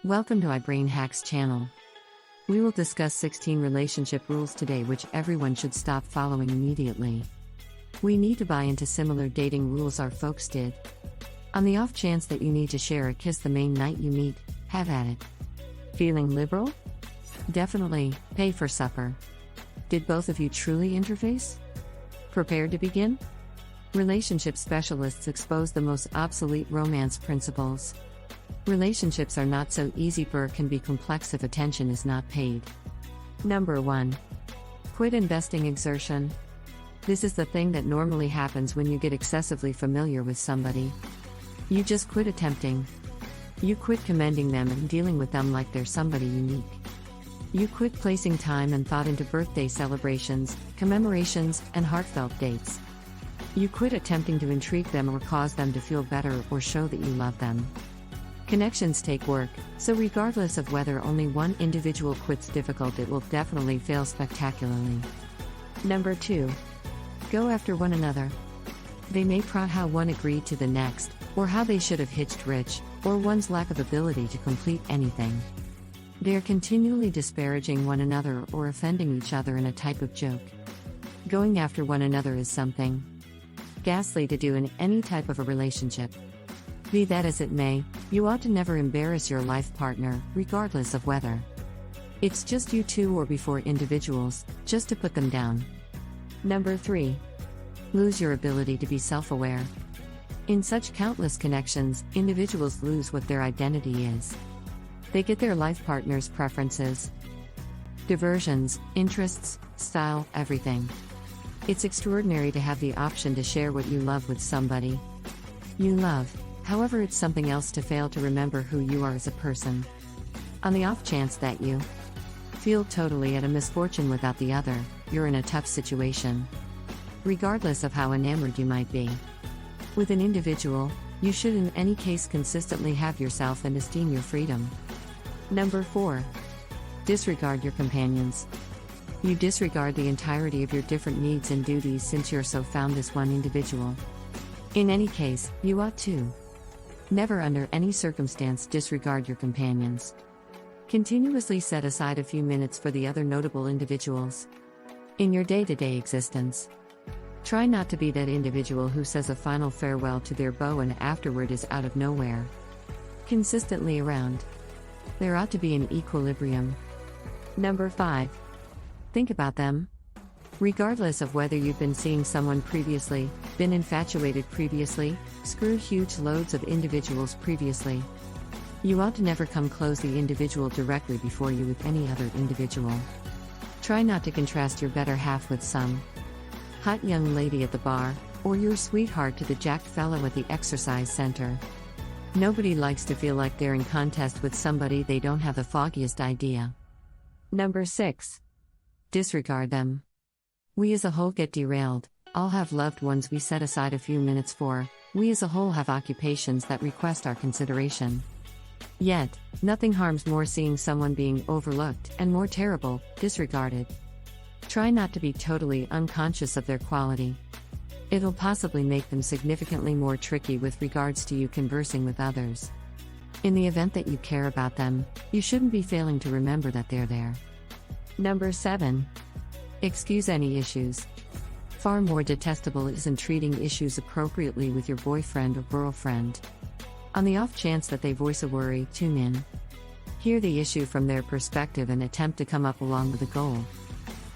Welcome to iBrainHacks channel. We will discuss 16 relationship rules today which everyone should stop following immediately. We need to buy into similar dating rules our folks did. On the off chance that you need to share a kiss the main night you meet, have at it. Feeling liberal? Definitely, pay for supper. Did both of you truly interface? Prepared to begin? Relationship specialists expose the most obsolete romance principles. Relationships are not so easy or can be complex if attention is not paid. Number 1. Quit investing exertion. This is the thing that normally happens when you get excessively familiar with somebody. You just quit attempting. You quit commending them and dealing with them like they're somebody unique. You quit placing time and thought into birthday celebrations, commemorations, and heartfelt dates. You quit attempting to intrigue them or cause them to feel better or show that you love them. Connections take work, so regardless of whether only one individual quits difficult, it will definitely fail spectacularly. Number 2. Go after one another. They may prod how one agreed to the next, or how they should have hitched rich, or one's lack of ability to complete anything. They are continually disparaging one another or offending each other in a type of joke. Going after one another is something ghastly to do in any type of a relationship. Be that as it may, you ought to never embarrass your life partner, regardless of whether it's just you two or before individuals, just to put them down. Number 3. Lose your ability to be self-aware. In such countless connections, individuals lose what their identity is. They get their life partner's preferences, diversions, interests, style, everything. It's extraordinary to have the option to share what you love with somebody you love. However, it's something else to fail to remember who you are as a person. On the off chance that you feel totally at a misfortune without the other, you're in a tough situation. Regardless of how enamored you might be with an individual, you should in any case consistently have yourself and esteem your freedom. Number 4. Disregard your companions. You disregard the entirety of your different needs and duties since you're so found as one individual. In any case, you ought to never under any circumstance disregard your companions. Continuously set aside a few minutes for the other notable individuals in your day-to-day existence. Try not to be that individual who says a final farewell to their beau and afterward is out of nowhere consistently around. There ought to be an equilibrium. Number 5. Think about them. Regardless of whether you've been seeing someone previously, been infatuated previously, screwed huge loads of individuals previously, you ought to never come close the individual directly before you with any other individual. Try not to contrast your better half with some hot young lady at the bar, or your sweetheart to the jacked fellow at the exercise center. Nobody likes to feel like they're in contest with somebody they don't have the foggiest idea. Number 6. Disregard them. We as a whole get derailed, all have loved ones we set aside a few minutes for, we as a whole have occupations that request our consideration. Yet, nothing harms more seeing someone being overlooked and more terrible, disregarded. Try not to be totally unconscious of their quality. It'll possibly make them significantly more tricky with regards to you conversing with others. In the event that you care about them, you shouldn't be failing to remember that they're there. Number 7. Excuse any issues. Far more detestable isn't treating issues appropriately with your boyfriend or girlfriend. On the off chance that they voice a worry, tune in. Hear the issue from their perspective and attempt to come up along with a goal.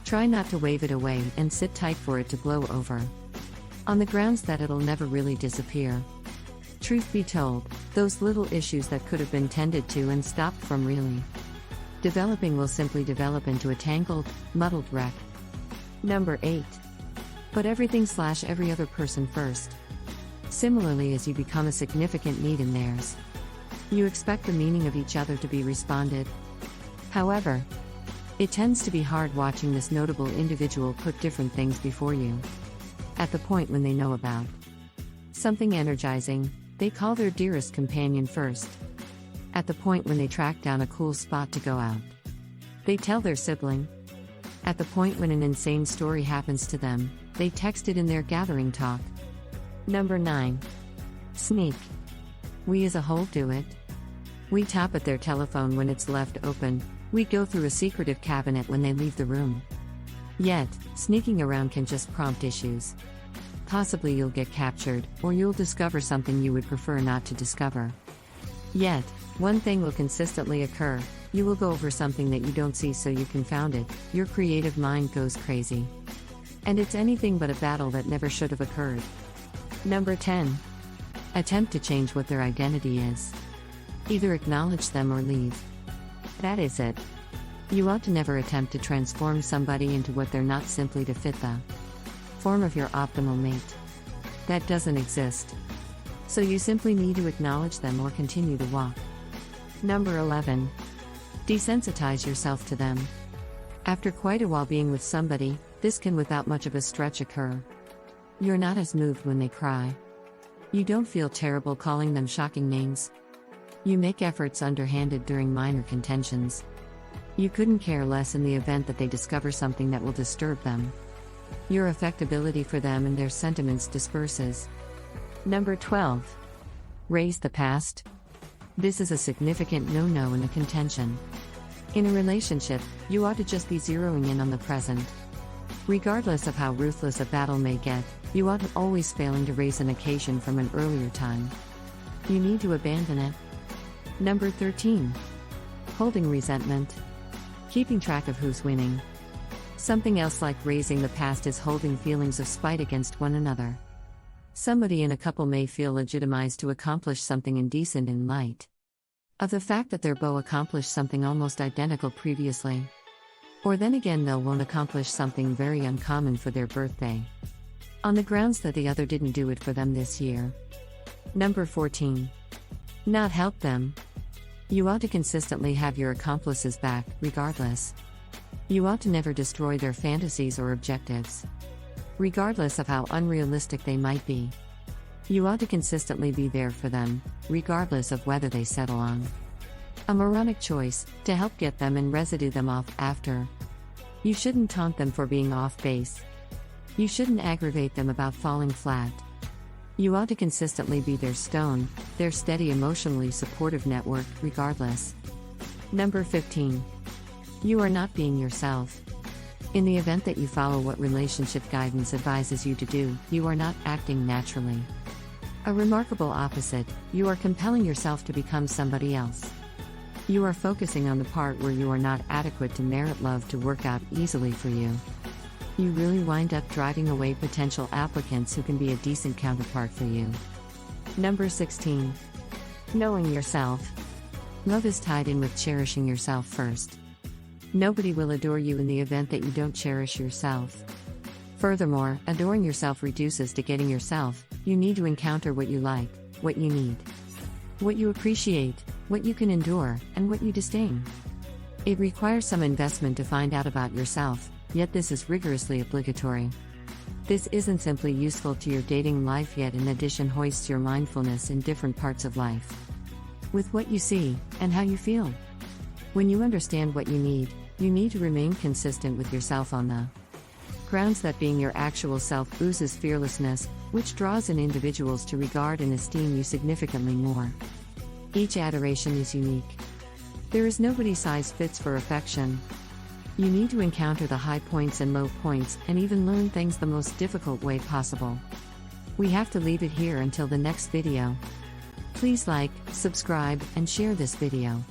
Try not to wave it away and sit tight for it to blow over, on the grounds that it'll never really disappear. Truth be told, those little issues that could have been tended to and stopped from really developing will simply develop into a tangled, muddled wreck. Number 8. Put everything/every other person first. Similarly, as you become a significant need in theirs, you expect the meaning of each other to be responded. However, it tends to be hard watching this notable individual put different things before you. At the point when they know about something energizing, they call their dearest companion first. At the point when they track down a cool spot to go out, they tell their sibling. At the point when an insane story happens to them, they text it in their gathering talk. Number 9. Sneak. We as a whole do it. We tap at their telephone when it's left open, we go through a secretive cabinet when they leave the room. Yet, sneaking around can just prompt issues. Possibly you'll get captured, or you'll discover something you would prefer not to discover. Yet, one thing will consistently occur: you will go over something that you don't see so you confound it, your creative mind goes crazy. And it's anything but a battle that never should have occurred. Number 10. Attempt to change what their identity is. Either acknowledge them or leave. That is it. You ought to never attempt to transform somebody into what they're not simply to fit the form of your optimal mate. That doesn't exist. So you simply need to acknowledge them or continue to walk. Number 11. Desensitize yourself to them. After quite a while being with somebody, this can without much of a stretch occur. You're not as moved when they cry. You don't feel terrible calling them shocking names. You make efforts underhanded during minor contentions. You couldn't care less in the event that they discover something that will disturb them. Your affectability for them and their sentiments disperses. Number 12. Raise the past. This is a significant no-no in a contention. In a relationship, you ought to just be zeroing in on the present. Regardless of how ruthless a battle may get, you ought to always failing to raise an occasion from an earlier time. You need to abandon it. Number 13. Holding resentment. Keeping track of who's winning. Something else like raising the past is holding feelings of spite against one another. Somebody in a couple may feel legitimized to accomplish something indecent in light of the fact that their beau accomplished something almost identical previously. Or then again they'll won't accomplish something very uncommon for their birthday, on the grounds that the other didn't do it for them this year. Number 14. Not help them. You ought to consistently have your accomplices back, regardless. You ought to never destroy their fantasies or objectives, regardless of how unrealistic they might be. You ought to consistently be there for them, regardless of whether they settle on a moronic choice, to help get them and residue them off after. You shouldn't taunt them for being off base. You shouldn't aggravate them about falling flat. You ought to consistently be their stone, their steady emotionally supportive network, regardless. Number 15. You are not being yourself. In the event that you follow what relationship guidance advises you to do, you are not acting naturally. A remarkable opposite, you are compelling yourself to become somebody else. You are focusing on the part where you are not adequate to merit love to work out easily for you. You really wind up driving away potential applicants who can be a decent counterpart for you. Number 16. Knowing yourself. Love is tied in with cherishing yourself first. Nobody will adore you in the event that you don't cherish yourself. Furthermore, adoring yourself reduces to getting yourself. You need to encounter what you like, what you need, what you appreciate, what you can endure, and what you disdain. It requires some investment to find out about yourself, yet this is rigorously obligatory. This isn't simply useful to your dating life, yet in addition hoists your mindfulness in different parts of life, with what you see, and how you feel. When you understand what you need to remain consistent with yourself on the grounds that being your actual self oozes fearlessness, which draws in individuals to regard and esteem you significantly more. Each adoration is unique. There is nobody size fits for affection. You need to encounter the high points and low points, and even learn things the most difficult way possible. We have to leave it here until the next video. Please like, subscribe, and share this video.